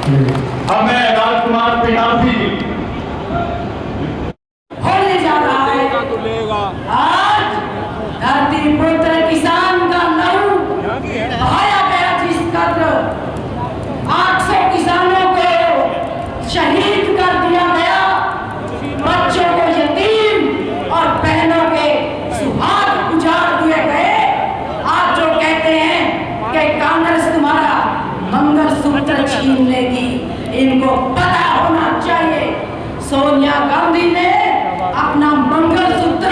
अब मैं राजकुमार पिनासी होने जा रहा है आज धरती पुत्र किसान का लहू बहाया गया, जिस कदर 800 किसानों को शहीद कर दिया गया, बच्चों को यतीम और बहनों के सुहाग उजाड़ दिए गए। आज जो कहते हैं कि कांग्रेस तुम्हारा मंगलसूत्र छीन लेगी, इनको पता होना चाहिए सोनिया गांधी ने अपना मंगलसूत्र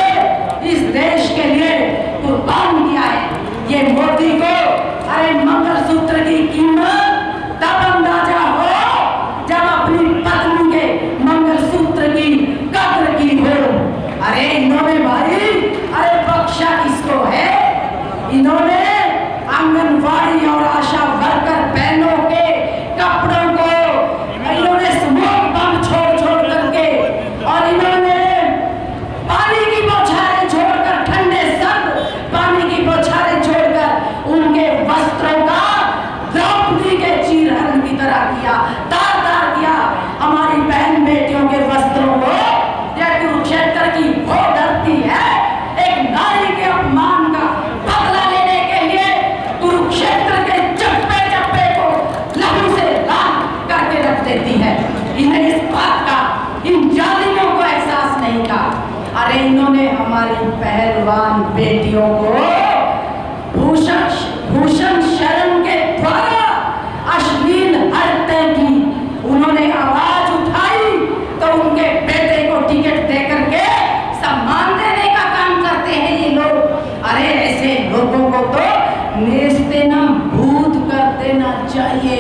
इस देश के लिए कुर्बान किया है। ये मोदी को अरे मंगलसूत्र की कीमत तब अंदाजा हो जब अपनी पत्नी के मंगलसूत्र की कद्र की हो। अरे इन्होंने भाई अरे बख्शा किसको है? इन्होंने आंगनवाड़ी और आशा वर्कर बहनों के कपड़ों को इन्होंने स्मोक बम छोड़ छोड़ करके, और इन्होंने पानी की बौछारें छोड़कर, ठंडे सर्द पानी की बौछारें छोड़कर उनके वस्त्रों का द्रौपदी के चीरहरण की तरह किया, तार तार किया हमारी बहन बेटियों के वस्त्रों को। यह कुरुक्षेत्र की वो धरती है एक नारी के अपमान का बदला लेने के लिए कुरुक्षेत्र के चप्पे चप्पे को लहू से लाल करके रख देती है। इन्हें इस बात का, इन जालिमों को एहसास नहीं था। अरे इन्होंने हमारी पहलवान बेटियों को भूषण शरण के द्वारा अश्लील हरकतें की, उन्होंने आवाज उठाई तो उनके बेटे को टिकट दे करके सम्मान देने का काम करते हैं ये लोग। अरे ऐसे लोगों को तो नेस्ते न भूत कर देना चाहिए,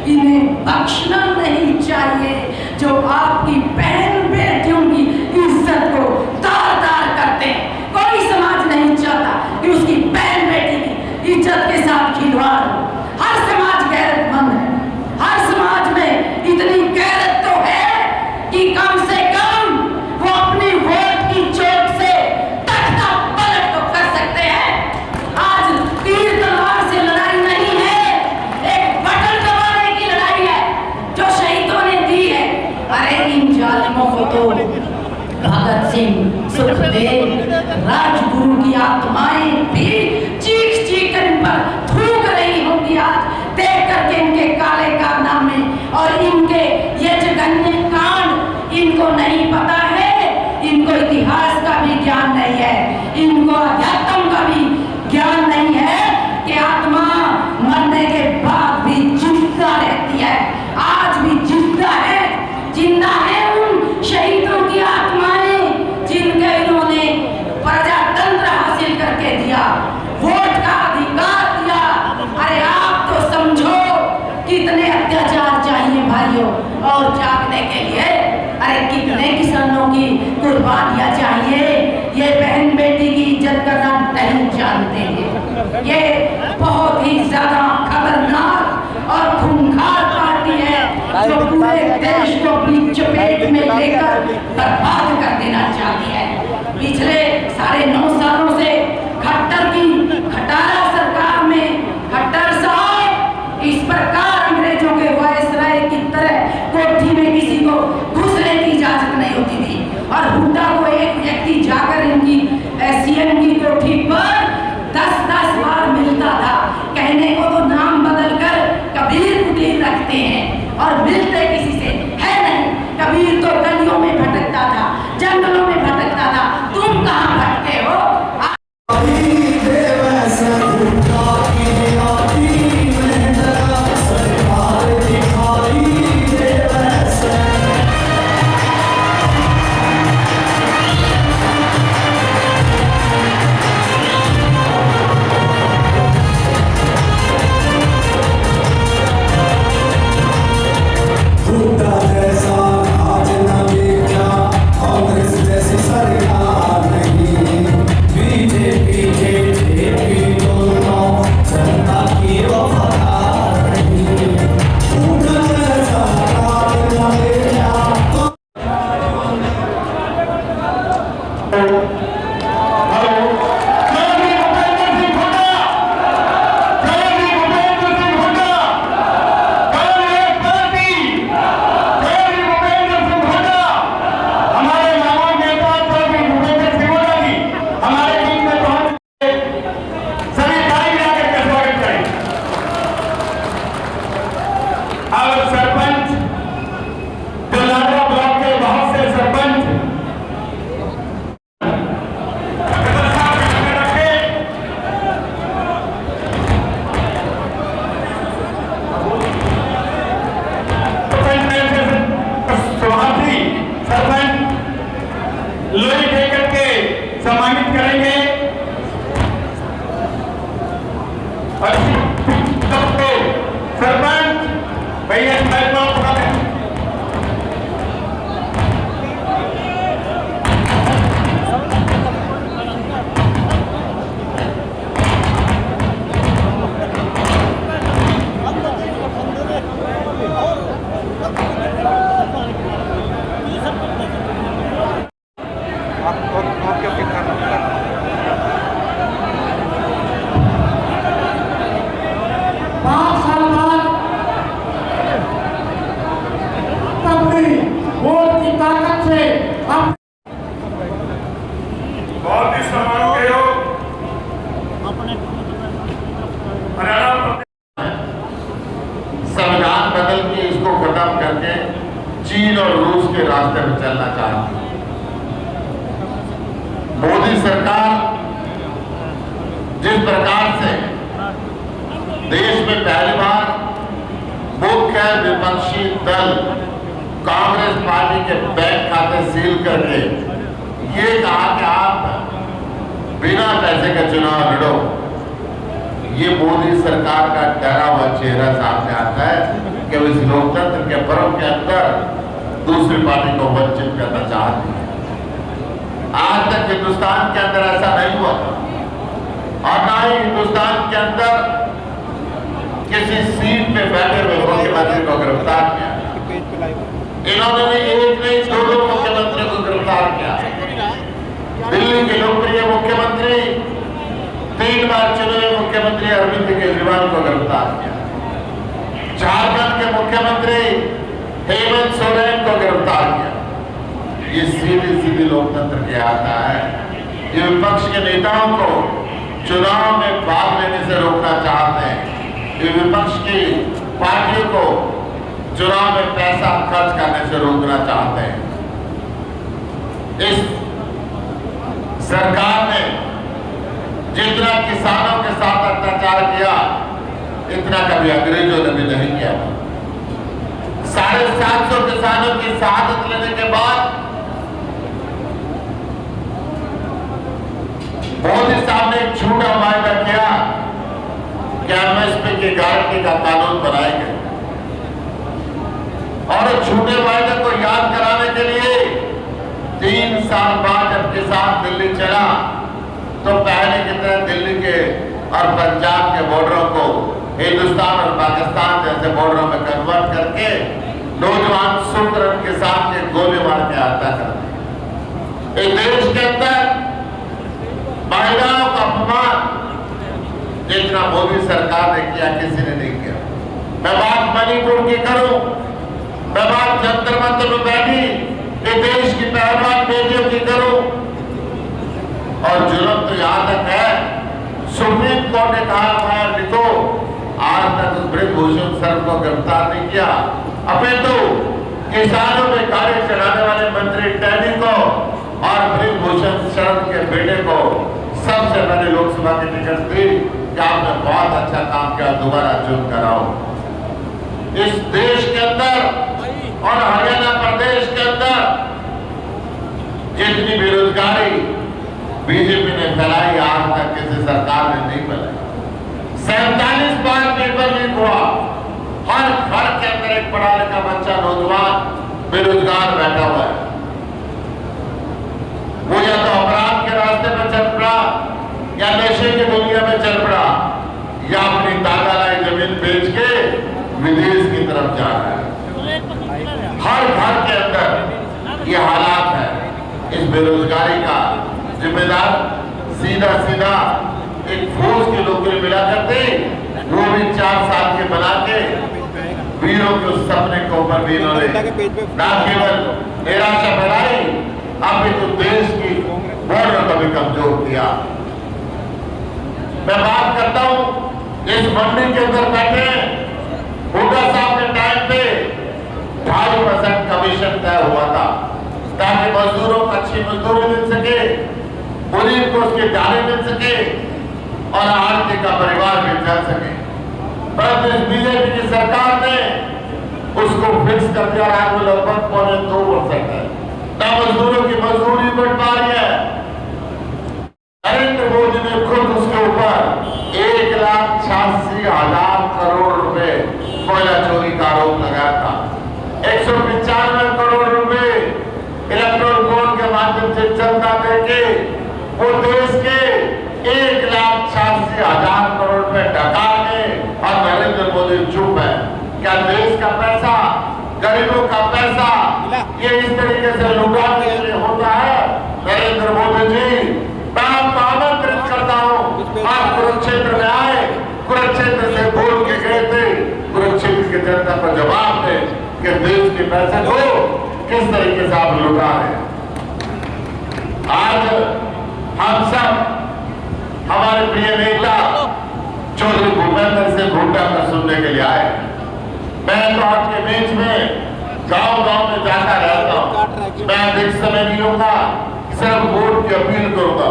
इन्हें बख्शना नहीं चाहिए। जो आपकी बहन बेटियों की इज्जत को तार तार करते हैं, कोई समाज नहीं चाहता कि उसकी बहन बेटी की इज्जत के साथ खिलवाड़ हो। हर समाज गैरतमंद है, हर समाज में इतनी गैरत तो है कि कम से कम वो अपनी वोट की चोट से तख्ता पलट तो कर सकते हैं। आज तीर तलवार से लड़ाई नहीं है, एक बटन दबाने की लड़ाई है जो शहीदों ने दी है। अरे इन जालिमों को तो भगत सिंह, सुखदेव, राजगुरु की आत्माएं भी चीख चीख कर इन पर थूक रही होंगी आज देख करके इनके काले कारनामे और इनके ये जघन्य कांड। इनको नहीं पता है, इनको इतिहास का भी ज्ञान नहीं है, इनको अध्यात्म का भी ज्ञान नहीं है कि आत्मा मरने के बाद भी जिंदा रहती है। आज भी जिंदा है, जिंदा है उन शहीदों की आत्माएं जिनके इन्होंने प्रजातंत्र हासिल करके दिया, वोट का अधिकार दिया। अरे आप तो समझो कितने अत्याचार चाहिए भाइयों और जागने के लिए। अरे कितने किसानों की कुर्बानियां चाहिए, ये बहन बेटी की इज्जत करना नहीं जानते हैं। ये बहुत ही ज्यादा खतरनाक और खूंखार पार्टी है जो पूरे देश को अपनी चपेट में लेकर बर्बाद कर देना चाहती है। पिछले 9.5 सालों से खट्टर की खटारा सरकार में खट्टर साहब इस प्रकार अंग्रेजों के वायसराय की तरह कोठी में किसी को घुसने की इजाजत नहीं होती थी, और हुड्डा को एक व्यक्ति जाकर इनकी सीएम की कोठी पर 10-10 बार मिलता था। कहने को तो नाम बदलकर कबीर कुटीर रखते हैं और मिलते किसी से है नहीं। कबीर तो गलियों में भटकता था, जंगलों में भटकता था, तुम कहाँ भटके हो? खत्म करके चीन और रूस के रास्ते में चलना चाहती है। मोदी सरकार जिस प्रकार से देश में पहली बार मुख्य विपक्षी दल कांग्रेस पार्टी के बैंक खाते सील करके ये कहा कि आप बिना पैसे के चुनाव लड़ो, ये मोदी सरकार का डरा हुआ चेहरा सामने आता है कि इस लोकतंत्र के पर्व के अंदर दूसरी पार्टी को वंचित करना चाहती है। आज तक हिंदुस्तान के अंदर ऐसा नहीं हुआ था और ना ही हिंदुस्तान के अंदर किसी सीट पे बैठे हुए मुख्यमंत्री को गिरफ्तार किया। इन्होंने एक नहीं दो मुख्यमंत्री को गिरफ्तार किया। दिल्ली के लोकप्रिय मुख्यमंत्री 3 बार चुने हुए मुख्यमंत्री अरविंद केजरीवाल को गिरफ्तार किया। झारखंड के मुख्यमंत्री हेमंत सोरेन को गिरफ्तार किया। ये सीधी लोकतंत्र के आता है। ये विपक्ष के नेताओं को चुनाव में भाग लेने से रोकना चाहते हैं। ये विपक्ष की पार्टियों को चुनाव में पैसा खर्च करने से रोकना चाहते हैं। इस सरकार ने जितना किसानों के साथ अत्याचार किया इतना कभी अंग्रेजों ने भी नहीं किया। 750 किसानों की शहादत लेने के बाद मोदी साहब ने एक झूठा वायदा किया कि एमएसपी की गारंटी का कानून बनाएंगे और झूठे वायदे को याद कराने के लिए 3 साल बाद जब किसान दिल्ली चला तो पहले की तरह दिल्ली के और पंजाब के बॉर्डरों को हिंदुस्तान और पाकिस्तान जैसे बॉर्डरों में कन्वर्ट करके नौजवान सुंदर किसान के गोली मार के हत्या कर दी। इस देश के अंदर महिलाओं का अपमान जितना मोदी सरकार ने किया किसी ने नहीं किया। मैं बात मणिपुर की करूं, मैं बात जंतर मंतर में बैठी इस देश की पहलवान बेटियों की करूं, और जुर्म तो यहां तक है सुप्रीम कोर्ट ने कहा है लिखो आज तक उस ब्रजभूषण सर को गिरफ्तार नहीं किया, अपितु किसानों में गाड़ी चलाने वाले मंत्री टैनी को और ब्रजभूषण शरण के बेटे को सबसे पहले लोकसभा की टिकट दी कि आपने बहुत अच्छा काम किया, दोबारा चुन कराओ। इस देश के अंदर और हरियाणा प्रदेश के अंदर जितनी बेरोजगारी बीजेपी ने फैलाई आज तक किसी सरकार ने नहीं फैलाई। 47 बार पेपर लीक हुआ, हर घर के अंदर एक पढ़ा लिखा बच्चा नौजवान बेरोजगार बैठा हुआ है। वो या तो अपराध के रास्ते पर चल पड़ा या नशे की दुनिया में चल पड़ा या अपनी दादा लाई जमीन बेच के विदेश की तरफ जा रहा है। हर घर के अंदर ये हालात है। इस बेरोजगारी का जिम्मेदार सीधा एक फौज की नौकरी मिला करते, वो भी 4 साल के बना के वीरों के उस सपने के ऊपर भी इन्होंने न केवल निराशा फैलाई, अभी तो देश की बॉर्डर को भी कमजोर किया। मैं बात करता हूं इस मंडी के अंदर बैठे हुड्डा साहब के टाइम पे 2.5% कमीशन तय हुआ था ताकि मजदूरों को अच्छी मजदूरी मिल सके, मुनीम को उसकी डाली मिल सके और आरती का परिवार भी चल सके। परंतु इस बीजेपी की सरकार ने उसको फिक्स कर दिया। आज वो लगभग 2.25% है। ना मजदूरों की मजदूरी बढ़ पा रही है। नरेंद्र मोदी ने खुद उसके ऊपर 1,86,000 करोड़ रुपए कोयला चोरी का आरोप लगाया था। 195 करोड़ रुपए इलेक्ट्रोल बॉन्ड के माध्यम से चंदा देके वो देश के 1,86,000 करोड़ रुपए डका के, और नरेंद्र मोदी चुप है। क्या देश का पैसा, गरीबों का पैसा ये इस तरीके से लुटाने के लिए होता है? नरेंद्र मोदी जी, मैं आपको आमंत्रित करता हूँ, आप कुरुक्षेत्र में आए, कुरुक्षेत्र से बोल के गए थे, कुरुक्षेत्र की जनता को जवाब दे कि देश के पैसे को किस तरीके से आप लुटा रहे हैं। आज हम सब हमारे प्रिय नेता चौधरी भूपेंद्र सिंह हुड्डा को सुनने के लिए आए। मैं तो आपके बीच में गांव-गांव में जाता रहता हूँ। मैं अधिक समय नहीं लूंगा, सिर्फ वोट की अपील करूंगा।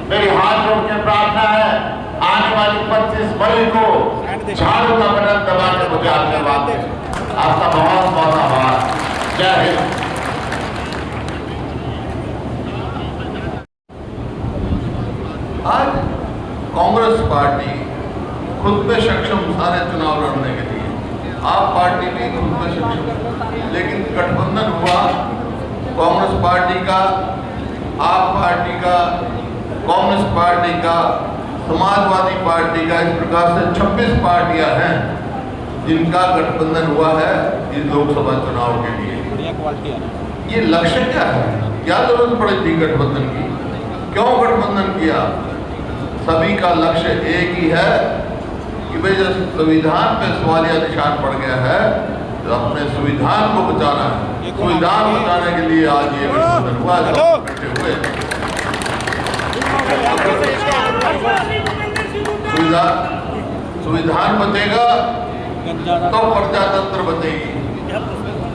मेरी हाथ जोड़ के प्रार्थना है, आने वाली 25 मई को झाड़ू का बटन दबा के मुझे आशीर्वाद दें। आपका बहुत बहुत आभार। जय हिंद। आज कांग्रेस पार्टी खुद में सक्षम सारे चुनाव लड़ने के लिए, आप पार्टी भी खुद में सक्षम, लेकिन गठबंधन हुआ कांग्रेस पार्टी का, आप पार्टी का, कांग्रेस पार्टी का, समाजवादी पार्टी का, इस प्रकार से 26 पार्टियां हैं जिनका गठबंधन हुआ है इस लोकसभा चुनाव के लिए। ये लक्ष्य क्या है? क्या जरूरत पड़ी थी गठबंधन की? क्यों गठबंधन किया? सभी का लक्ष्य एक ही है कि भाई जब संविधान पे सवालिया निशान पड़ गया है तो अपने संविधान को बचाना है। संविधान बचाने के लिए आज ये गठबंधन हुआ, इकट्ठे हुए। संविधान बचेगा तो प्रजातंत्र बचेगी,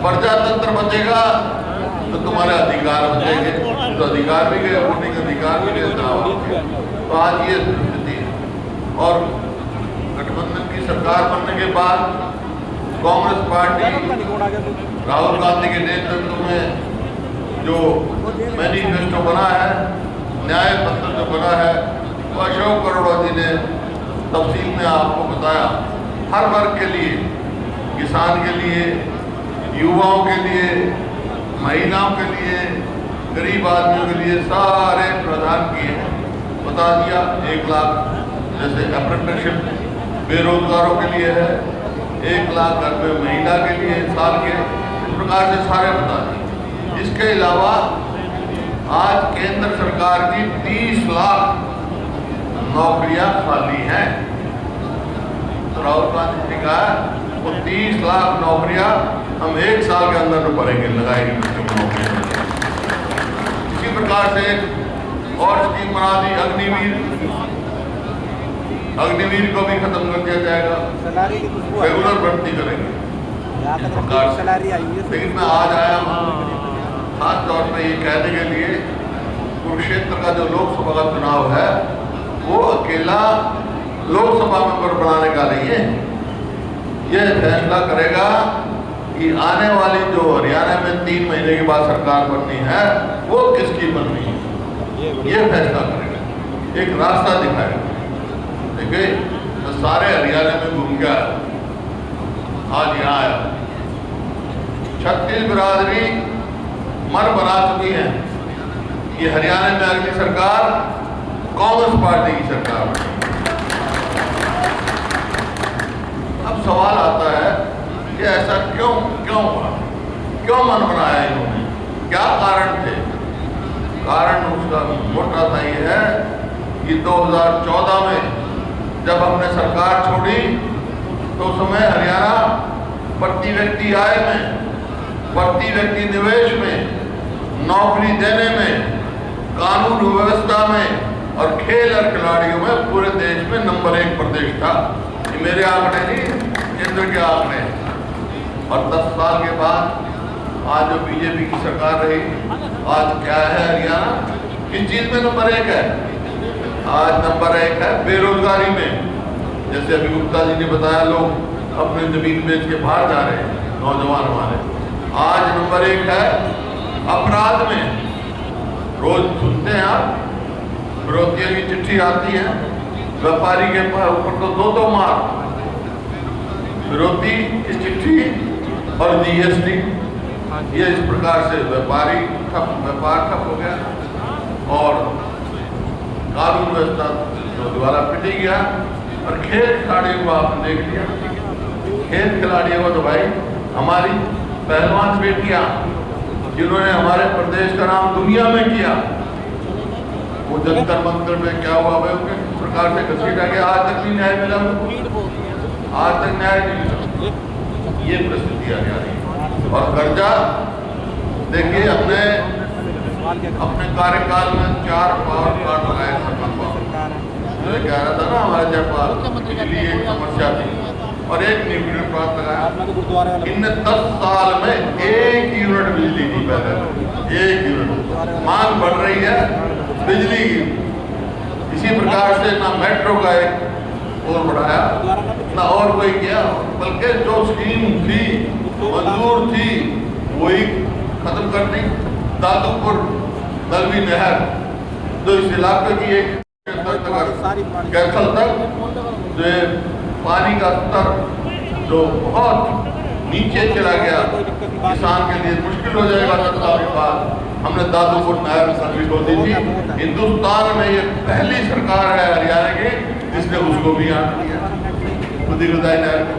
प्रजातंत्र बचेगा तो तुम्हारे अधिकार बचेंगे, तो अधिकार भी गए, वोटिंग अधिकार भी गए। तो आज ये स्थिति है। और गठबंधन की सरकार बनने के बाद कांग्रेस पार्टी राहुल गांधी के नेतृत्व में जो मैनिफेस्टो बना है, न्याय पत्र जो बना है, तो अशोक गहलोत जी ने तफसील में आपको बताया। हर वर्ग के लिए, किसान के लिए, युवाओं के लिए, महिलाओं के लिए, गरीब आदमियों के लिए सारे प्रावधान किए हैं। बता दिया 1 लाख जैसे अप्रेंटिसशिप बेरोजगारों के लिए है, 1 लाख घर में महिला के लिए साल के, इस प्रकार से सारे बता दिए। इसके अलावा आज केंद्र सरकार की 30 लाख नौकरियां खाली हैं। तो राहुल गांधी ने कहा वो 30 लाख नौकरियां हम 1 साल के अंदर भरेंगे, लगाएंगे नौकरियां। इसी प्रकार से और स्कीम बना दी अग्निवीर, अग्निवीर को भी खत्म कर दिया जाएगा, रेगुलर भर्ती करेंगे। लेकिन मैं आज आया हूँ खास तौर पर ये कहने के लिए, कुरुक्षेत्र का जो लोकसभा का चुनाव है वो अकेला लोकसभा मेंबर बनाने का नहीं है। यह फैसला करेगा कि आने वाली जो हरियाणा में 3 महीने के बाद सरकार बननी है वो किसकी बननी है, ये फैसला करेगा, एक रास्ता दिखाएगा। देखिए तो सारे हरियाणा में घूम गया, आज यहाँ आया। 36 बिरादरी मन बना चुकी है कि हरियाणा में अगली सरकार कांग्रेस पार्टी की सरकार बनेगी। अब सवाल आता है कि ऐसा क्यों हुआ, क्यों मन बनाया इन्होंने, क्या कारण थे? कारण उसका मोटा सा ये है कि 2014 में जब हमने सरकार छोड़ी तो उस समय हरियाणा प्रति व्यक्ति आय में, प्रति व्यक्ति निवेश में, नौकरी देने में, कानून व्यवस्था में और खेल और खिलाड़ियों में पूरे देश में नंबर 1 प्रदेश था। ये मेरे आंकड़े नहीं, केंद्र के आंकड़े हैं। और 10 साल के बाद आज जो बीजेपी की सरकार रही, आज क्या है हरियाणा, किस चीज में नंबर 1 है? आज नंबर 1 है बेरोजगारी में। जैसे अभी गुप्ता जी ने बताया, लोग अपने जमीन बेच के बाहर जा रहे हैं नौजवान हमारे। आज नंबर 1 है अपराध में। रोज सुनते हैं आप, विरोधियों की चिट्ठी आती है, व्यापारी के ऊपर तो 2 मार, विरोधी की चिट्ठी और जीएसटी। ये इस प्रकार से व्यापार ठप हो गया और कानून व्यवस्था तो दोबारा पिटी गया। और खेल खिलाड़ियों को आपने देख लिया, खेल खिलाड़ियों को तो भाई हमारी पहलवान बेटियां जिन्होंने हमारे प्रदेश का नाम दुनिया में किया, वो जंतर मंतर में क्या हुआ भाई, उनके किस प्रकार से घसीटा गया, आज तक नहीं न्याय मिला उनको, आज तक न्याय नहीं मिला। ये परिस्थिति आ रही है। और कर्जा देखिए, अपने कार्यकाल में 4 पावर प्लांट लगाए थे। कह रहा था ना हमारे जयपाल, बिजली एक समस्या थी, और एक न्यूक्लियर प्लांट लगाया। इनने 10 साल में 1 यूनिट बिजली नहीं पैदा की, 1 यूनिट। मांग बढ़ रही है बिजली की। इसी प्रकार से ना मेट्रो का एक और बढ़ाया ना और कोई किया, बल्कि जो स्कीम थी मंजूर थी वही खत्म कर दी। दादूपुर दलवी नहर जो इस इलाके की एक कैसल तक जो पानी का स्तर जो बहुत नीचे चला गया, किसान के लिए मुश्किल हो जाएगा। 10 साल के बाद हमने दादूपुर नहर सर्विस को दी थी। हिंदुस्तान में ये पहली सरकार है हरियाणा की जिसने उसको भी यहाँ किया, खुदी खुदाई नहर को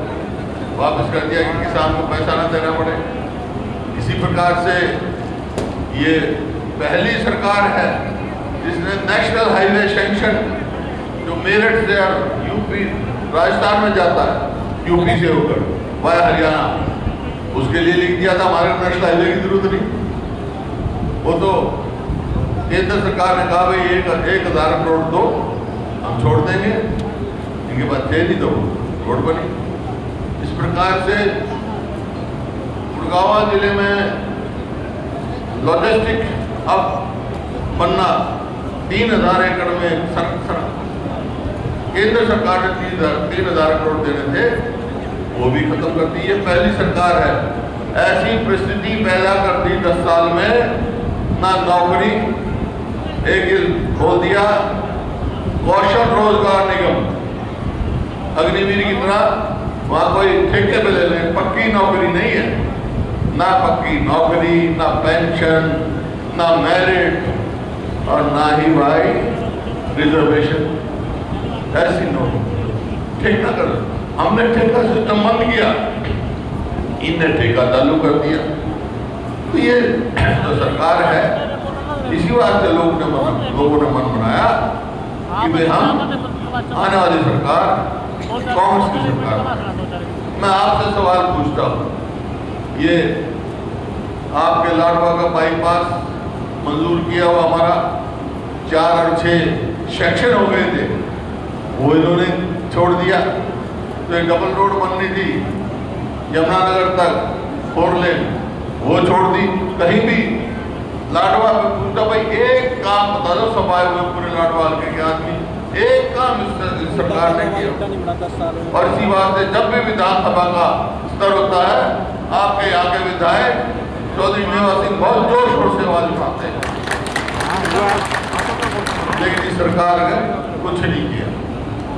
वापस कर दिया कि किसान को पैसा न देना पड़े। इसी प्रकार से ये पहली सरकार है जिसने नेशनल हाईवे सेक्शन जो मेरठ से यूपी राजस्थान में जाता है, यूपी से होकर वाया हरियाणा, उसके लिए लिख दिया था हमारे नेशनल हाईवे की जरूरत नहीं। वो तो केंद्र सरकार ने कहा भाई 1,000 करोड़ दो, हम छोड़ देंगे, इनके पास थे नहीं तो रोड बनी। इस प्रकार से गुड़गांव जिले में लॉजिस्टिक हब बनना 3,000 एकड़ में केंद्र सरकार ने 3,000 करोड़ देने थे, वो भी खत्म कर दी। ये पहली सरकार है। ऐसी परिस्थिति पैदा कर दी 10 साल में, ना नौकरी एक खोल दिया, कौशल रोजगार निगम अग्निवीर की तरह वहाँ कोई ठेके पे ले लें, पक्की नौकरी नहीं है, ना पक्की नौकरी, ना पेंशन, ना मेरिट और ना ही भाई रिजर्वेशन। ऐसी नौकरी ठेका कर, हमने ठेका सिस्टम बंद किया, इनने ठेका चालू कर दिया। तो ये जो सरकार है, इसी वास्ते लोगों ने मन बनाया कि भाई हम आने वाली सरकार कांग्रेस की सरकार। मैं आपसे सवाल पूछता हूँ, ये आपके लाडवा का बाईपास मंजूर किया हुआ हमारा 4 और 6 सेक्शन हो गए थे, वो इन्होंने छोड़ दिया। तो एक डबल रोड बननी थी यमुनानगर तक 4 लेन, वो छोड़ दी। कहीं भी लाडवा में पूछता भाई एक काम बता दो, सफाई हुए पूरे लाडवा के आदमी, एक काम इस सरकार ने किया। और इसी बात से जब भी विधानसभा का स्तर होता है, आपके यहाँ के विधायक चौधरी मेवा सिंह बहुत जोर शोर से आवाज उठाते हैं, लेकिन इस सरकार ने कुछ नहीं किया।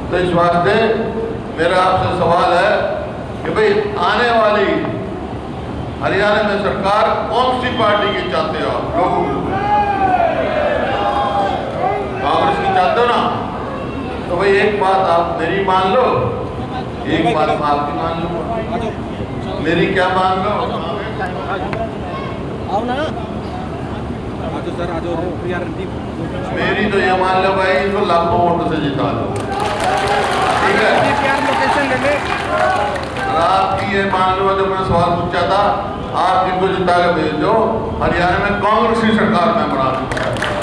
तो इस वास्ते मेरा आपसे सवाल है कि भाई आने वाली हरियाणा में सरकार कौन सी पार्टी की चाहते हो आप लोग? कांग्रेस की चाहते हो ना? तो भाई एक बात आप मेरी मान लो, एक बात मैं आपकी मान लूंगा। मेरी क्या मान लो? मेरी तो ये मान लो भाई, इनको लाखों वोटों से जिता दो, ठीक है? आपकी ये मान लो, जब मैंने सवाल पूछा था, आप इनको जिता के भेज दो, हरियाणा में कांग्रेस की सरकार में बना दूंगा।